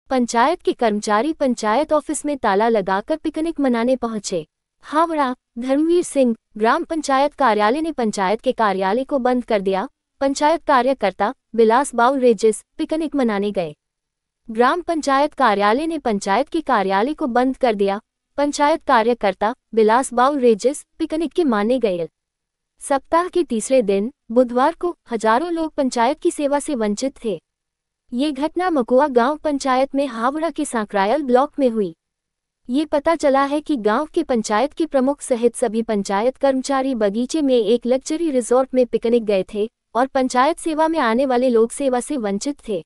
पंचायत के कर्मचारी पंचायत ऑफिस में ताला लगाकर पिकनिक मनाने पहुंचे। हावड़ा। धर्मवीर सिंह। ग्राम पंचायत कार्यालय ने पंचायत के कार्यालय को बंद कर दिया। पंचायत कार्यकर्ता बिलास बाउल रेजिस पिकनिक मनाने गए। ग्राम पंचायत कार्यालय ने पंचायत के कार्यालय को बंद कर दिया। पंचायत कार्यकर्ता बिलास बाउल रेजिस पिकनिक के माने गए। सप्ताह के तीसरे दिन बुधवार को हजारों लोग पंचायत की सेवा से वंचित थे। ये घटना मकुआ गांव पंचायत में हावड़ा के सांकरायल ब्लॉक में हुई। ये पता चला है कि गांव के पंचायत के प्रमुख सहित सभी पंचायत कर्मचारी बगीचे में एक लग्जरी रिजॉर्ट में पिकनिक गए थे और पंचायत सेवा में आने वाले लोग सेवा से वंचित थे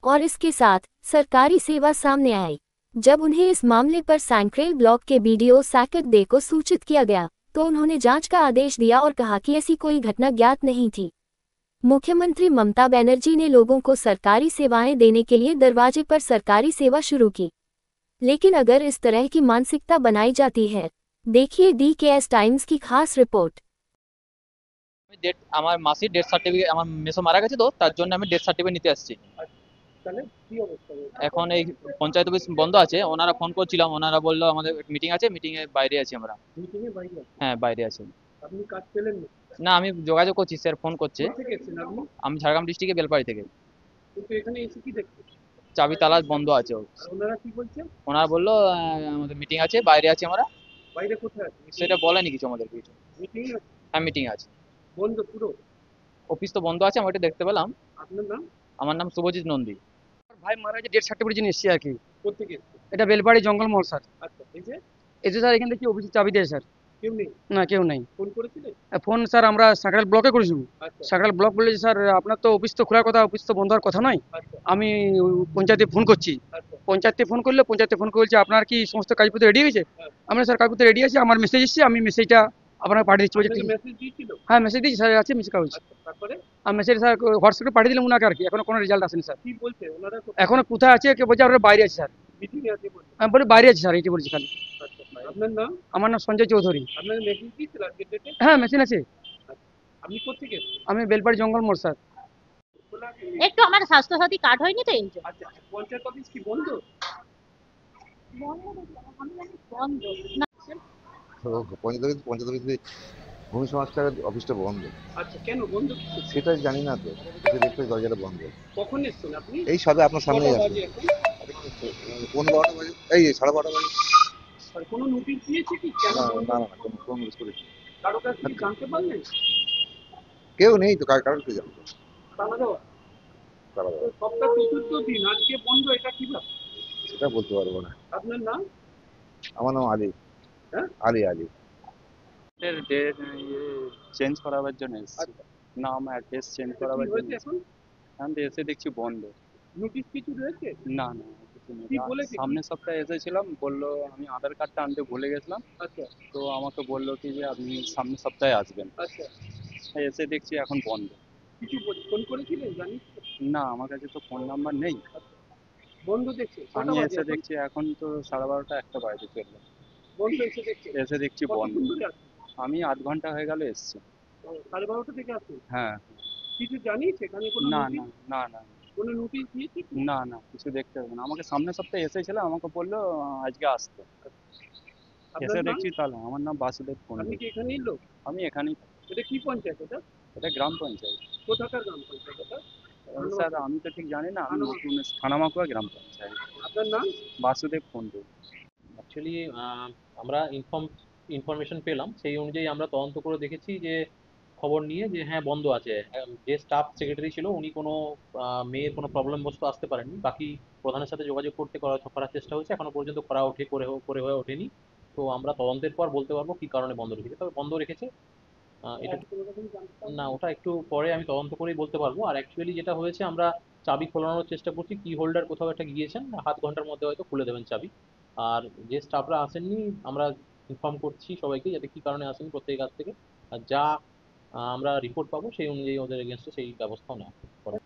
और इसके साथ सरकारी सेवा सामने आई। जब उन्हें इस मामले पर सांकरेल ब्लॉक के बीडीओ साकेत दे को सूचित किया गया तो उन्होंने जांच का आदेश दिया और कहा कि ऐसी कोई घटना ज्ञात नहीं थी। मुख्यमंत्री ममता बनर्जी ने लोगों को सरकारी सेवाएं देने के लिए दरवाजे पर सरकारी सेवा शुरू की, लेकिन अगर इस तरह की मानसिकता बनाई जाती है, देखिए DKS टाइम्स की खास रिपोर्ट। ডেট আমার মাসির ডেথ সার্টিফিকেট আমার মেসো মারা গেছে তো তার জন্য আমি ডেথ সার্টিফিকেট নিতে আসছি। তাহলে কি অবস্থা এখন এই পঞ্চায়েত অফিস বন্ধ আছে, ওনারা ফোন করছিলাম, ওনারা বললো আমাদের মিটিং আছে, মিটিং এর বাইরে আছি আমরা। মিটিং এর বাইরে আছেন? হ্যাঁ বাইরে আছি। আপনি কাজ পেলেন না? না আমি যোগাযোগ করছি, স্যার ফোন করছে। কোথা থেকে এসেছেন আপনি? আমি ঝাড়গ্রাম ডিস্ট্রিক্টে বেলপাড়ি থেকে। কিন্তু এখানে এসে কি দেখছেন? চাবি তালা বন্ধ আছে। আর ওনারা কি বলছেন? ওনারা বললো আমাদের মিটিং আছে, বাইরে আছি আমরা। বাইরে কোথায় আছেন? সেটা বলেনি কিছু আমাদের কিছু। মিটিং আছে? হ্যাঁ মিটিং আছে। বন্ধ পুরো? অফিস তো বন্ধ আছে, আমি ওটা দেখতে পেলাম। আপনার নাম? আমার নাম শুভজিৎ নন্দী। ভাই মারা গেছে, ডেথ সার্টিফিকেট জন্য এসেছি আর কি। কোথা থেকে এসেছেন? এটা বেলবাড়ি জঙ্গলমহল স্যার। আচ্ছা এই যে এসে স্যার এখান থেকে অফিসের চাবি দেয় স্যার। কেউ নেই? না কেউ নাই। ফোন করেছিলেন? ফোন স্যার আমরা সাঁকরাইল ব্লকে করেছি। আচ্ছা সাঁকরাইল ব্লক বলে যে স্যার আপনার তো অফিস তো খোলার কথা, অফিস তো বন্ধ হওয়ার কথা নয়। আচ্ছা আমি পঞ্চায়েতে ফোন করছি। আচ্ছা পঞ্চায়েতে ফোন করলে পঞ্চায়েতে ফোন করছে আপনার কি সমস্ত কাগজপত্র রেডি হয়েছে? হ্যাঁ। আমরা স্যার কাগজপত্র রেডি আছে, আমার মেসেজ এসেছে, আমি মেসেজটা আপনাকে পাঠিয়ে দিচ্ছি। বলছে আপনাকে ঠিক- মেসেজ দিয়েছিল? হ্যাঁ মেসেজ দিয়েছি স্যার, আছে মেসেজ কাগজ। আচ্ছা তারপরে আর মেসেজ স্যার হোয়াটসঅ্যাপে পাঠিয়ে দিলাম ওনাকে আর কি, এখনো কোনো রেজাল্ট আসেনি স্যার। কি বলছে ওনারা? এখনো কোথায় আছে কে বলছে আমরা বাইরে আছি স্যার। মিটিং এ আছে বলছে? আমি বলি বাইরে আছি স্যার, এইটি বলছি খালি। আচ্ছা আপনার নাম? আমার নাম সঞ্জয় চৌধুরী। আপনাকে মেসেজ দিয়েছিল আজকে ডেটে? হ্যাঁ মেশিন আছে। আপনি কোথা থেকে এসেছেন? আমি বেলবাড়ি জঙ্গল মোড় স্যার। একটু আমার স্বাস্থ্যসাথী কার্ড হয়নি তো এই যে আচ্ছা পঞ্চায়েত অফিস কি বন্ধ? বন্ধ না। পঞ্চায়েত অফিসে ভূমি সংস্কারের অফিসটা বন্ধ। আচ্ছা কেন বন্ধ? কি সেটা জানি না তো, এসে দেখতে দরজাটা বন্ধ। কখন এসেছেন আপনি? এই সবে আপনার সামনেই কটা আছে। বাজে এখন? কোন 12টা বাজে, এই 12:30 বাজে। আর কোনো নোটিশ দিয়েছে কি কেন না বন্ধ? না না, কোনো মিস করেছি। কারো কাছ থেকে জানতে পারলেন? কেউ নেই তো, কারোর কে জানতো? তালা দেওয়া? তারা তো সপ্তাহ চতুর্থ দিন আজকে বন্ধ, এটা কি ব্যাপার? সেটা বলতে পারবো না। আপনার নাম? আমার নাম আলী। হ্যাঁ? আলী আলী। ডেট চেঞ্জ করাবার জন্য এসেছি। আচ্ছা নাম অ্যাড্রেস চেঞ্জ কি করাবার জন্য হয়েছে এসেছি। এখন? আমি এসে দেখছি বন্ধ। নোটিশ কিছু রয়েছে? না না কিছু নেই। কি বলেছে? সামনের সপ্তাহে এসেছিলাম, বললো আমি আধার কার্ডটা আনতে ভুলে গেছিলাম, আচ্ছা তো আমাকে বললো কি যে আপনি সামনের সপ্তাহে আসবেন। আচ্ছা এসে দেখছি এখন বন্ধ। কিছু ফোন করেছিলেন জানিস? না আমার কাছে তো ফোন নাম্বার নেই। বন্ধ দেখছে? কটা আমি বাজে এসে এখন? দেখছি এখন তো 12:30 একটা বাজে চললো। বন্ধ এসে দেখছে? এসে দেখছি বন্ধ। কতক্ষণ ধরে আসছেন? আমি 8 ঘন্টা হয়ে গেল এসছি। 12:30 থেকে আসছেন? হ্যাঁ। কিছু জানিস এখানে কোনো না নোটিশ? না না না কোনো নোটিশ দিয়েছে কি? না না কিছু দেখতে হবে না। আমাকে সামনের সপ্তাহে এসেছিল, আমাকে বললো আজকে আসতে। এসে আপনার নাম? দেখছি তাহলে। আমার নাম বাসুদেব আপনি পণ্ডিত। কি এখানেই লোক? আমি এখানেই থাকি। এটা কি পঞ্চায়েত এটা? এটা গ্রাম পঞ্চায়েত। কোথাকার গ্রাম পঞ্চায়েত এটা? স্যার আমি তো ঠিক জানি না, আমি নতুন থানামাকুয়া গ্রাম পঞ্চায়েত। আপনার নাম? বাসুদেব পণ্ডিত। অ্যাকচুয়ালি আমরা ইনফরমেশন পেলাম, সেই অনুযায়ী আমরা তদন্ত করে দেখেছি যে খবর নিয়ে যে হ্যাঁ বন্ধ আছে। যে স্টাফ সেক্রেটারি ছিল উনি কোনো মেয়ের কোনো প্রবলেম বস্তু আসতে পারেননি। বাকি প্রধানের সাথে যোগাযোগ করার চেষ্টা হয়েছে, এখনো পর্যন্ত করে হয়ে ওঠেনি। তো আমরা তদন্তের পর বলতে পারবো কি কারণে বন্ধ রেখেছে। তবে বন্ধ রেখেছে এটা না, ওটা একটু পরে আমি তদন্ত করেই বলতে পারবো। আর অ্যাকচুয়ালি যেটা হয়েছে, আমরা চাবি খোলানোর চেষ্টা করছি, কি হোল্ডার কোথাও একটা গিয়েছেন, আধ ঘন্টার মধ্যে হয়তো খুলে দেবেন চাবি। আর যে স্টাফরা আসেননি আমরা ইনফর্ম করছি সবাইকে যাতে কি কারণে আসেনি প্রত্যেকের কাছ থেকে। আর যা আমরা রিপোর্ট পাবো সেই অনুযায়ী ওদের এগেনস্টে সেই ব্যবস্থাও নেওয়া হবে।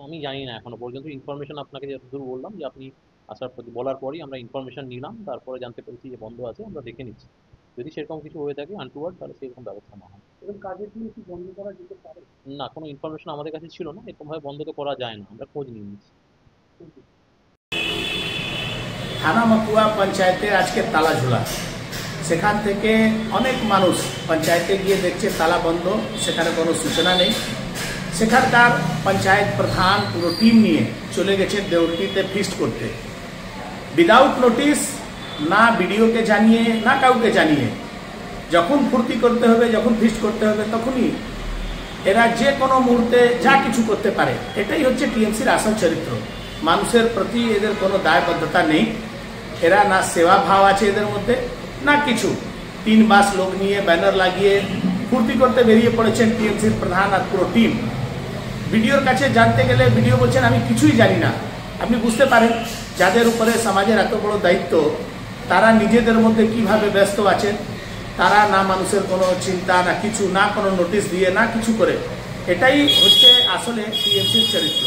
আমি জানি না এখনো পর্যন্ত। ইনফরমেশন আপনাকে যতদূর বললাম যে আপনি বলার পরই আমরা ইনফরমেশন নিলাম, তারপরে জানতে পেরেছি যে বন্ধ আছে, আমরা দেখে নিচ্ছি। যদি সেরকম কিছু হয়ে থাকে আনটুয়ার্ড, তাহলে সেরকম ব্যবস্থা না হয়। এরকম কাজের দিন কি বন্ধ করা যেতে পারে? না, কোনো ইনফরমেশন আমাদের কাছে ছিল না, এরকমভাবে বন্ধ তো করা যায় না, আমরা খোঁজ নিয়ে নিচ্ছি। থানা মকুয়া পঞ্চায়েতে আজকে তালা ঝোলা। সেখান থেকে অনেক মানুষ পঞ্চায়েতে গিয়ে দেখছে তালা বন্ধ, সেখানে কোনো সূচনা নেই। সেখানকার পঞ্চায়েত প্রধান পুরো টিম নিয়ে চলে গেছে দেউরটিতে ফিস্ট করতে, উইদাউট নোটিশ, না বিডিওকে জানিয়ে না কাউকে জানিয়ে। যখন ফুর্তি করতে হবে, যখন ফিস্ট করতে হবে, তখনই এরা যে কোনো মুহূর্তে যা কিছু করতে পারে। এটাই হচ্ছে টিএমসির আসল চরিত্র। মানুষের প্রতি এদের কোনো দায়বদ্ধতা নেই, এরা না সেবা ভাব আছে এদের মধ্যে না কিছু। 3 বাস লোক নিয়ে ব্যানার লাগিয়ে ফুর্তি করতে বেরিয়ে পড়েছেন টিএমসির প্রধান আর পুরো টিম। বিডিওর কাছে জানতে গেলে বিডিও বলছেন আমি কিছুই জানি না। আপনি বুঝতে পারেন যাদের উপরে সমাজের এত বড় দায়িত্ব, তারা নিজেদের মধ্যে কিভাবে ব্যস্ত আছেন। তারা না মানুষের কোনো চিন্তা, না কিছু, না কোনো নোটিশ দিয়ে, না কিছু করে। এটাই হচ্ছে আসলে টিএমসির চরিত্র।